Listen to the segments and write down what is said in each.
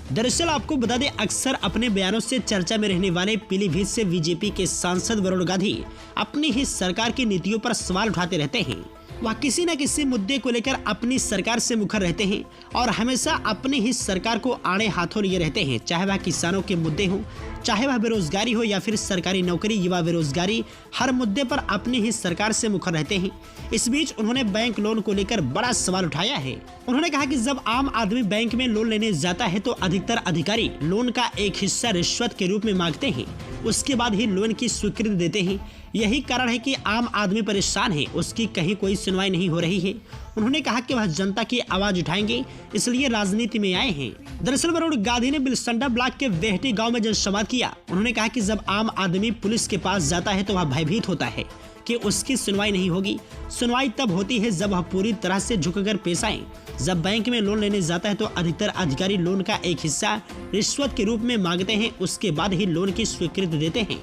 दरअसल आपको बता दें, अक्सर अपने बयानों से चर्चा में रहने वाले पीलीभीत से बीजेपी के सांसद वरुण गांधी अपनी ही सरकार की नीतियों पर सवाल उठाते रहते हैं। वह किसी न किसी मुद्दे को लेकर अपनी सरकार से मुखर रहते हैं और हमेशा अपनी ही सरकार को आड़े हाथों लिए रहते हैं, चाहे वह किसानों के मुद्दे हों, चाहे वह बेरोजगारी हो या फिर सरकारी नौकरी, युवा बेरोजगारी, हर मुद्दे पर अपनी ही सरकार से मुखर रहते हैं। इस बीच उन्होंने बैंक लोन को लेकर बड़ा सवाल उठाया है। उन्होंने कहा कि जब आम आदमी बैंक में लोन लेने जाता है तो अधिकतर अधिकारी लोन का एक हिस्सा रिश्वत के रूप में मांगते हैं, उसके बाद ही लोन की स्वीकृति देते हैं। यही कारण है कि आम आदमी परेशान है, उसकी कहीं कोई सुनवाई नहीं हो रही है। उन्होंने कहा कि वह जनता की आवाज उठाएंगे, इसलिए राजनीति में आए हैं। दरअसल वरुण गांधी ने बिलसंडा ब्लॉक के वेहटी गांव में जनसंवाद किया। उन्होंने कहा कि जब आम आदमी पुलिस के पास जाता है तो वह भयभीत होता है कि उसकी सुनवाई नहीं होगी। सुनवाई तब होती है जब वह पूरी तरह से झुककर पेश आए। जब बैंक में लोन लेने जाता है तो अधिकतर अधिकारी लोन का एक हिस्सा रिश्वत के रूप में मांगते हैं, उसके बाद ही लोन की स्वीकृति देते हैं।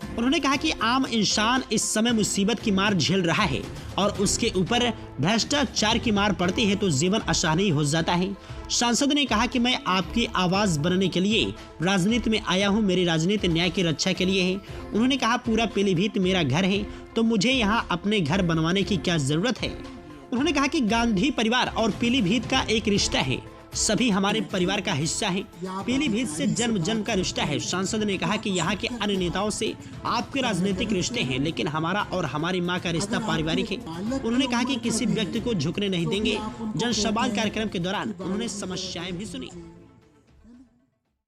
उन्होंने कहा कि आम इंसान इस समय मुसीबत की मार झेल रहा है और उसके ऊपर भ्रष्टाचार की मार पड़ती है तो जीवन असहनीय हो जाता है। सांसद ने कहा कि मैं आपकी आवाज बनने के लिए राजनीति में आया हूं, मेरी राजनीति न्याय की रक्षा के लिए है। उन्होंने कहा पूरा पीलीभीत मेरा घर है तो मुझे यहां अपने घर बनवाने की क्या जरूरत है। उन्होंने कहा कि गांधी परिवार और पीलीभीत का एक रिश्ता है, सभी हमारे परिवार का हिस्सा है। पीलीभीत से जन्म जन्म का रिश्ता है। सांसद ने कहा कि यहाँ के अन्य नेताओं से आपके राजनीतिक रिश्ते हैं, लेकिन हमारा और हमारी मां का रिश्ता पारिवारिक है। उन्होंने कहा कि किसी व्यक्ति को झुकने नहीं देंगे। जनसंवाद कार्यक्रम के दौरान उन्होंने समस्याएं भी सुनी।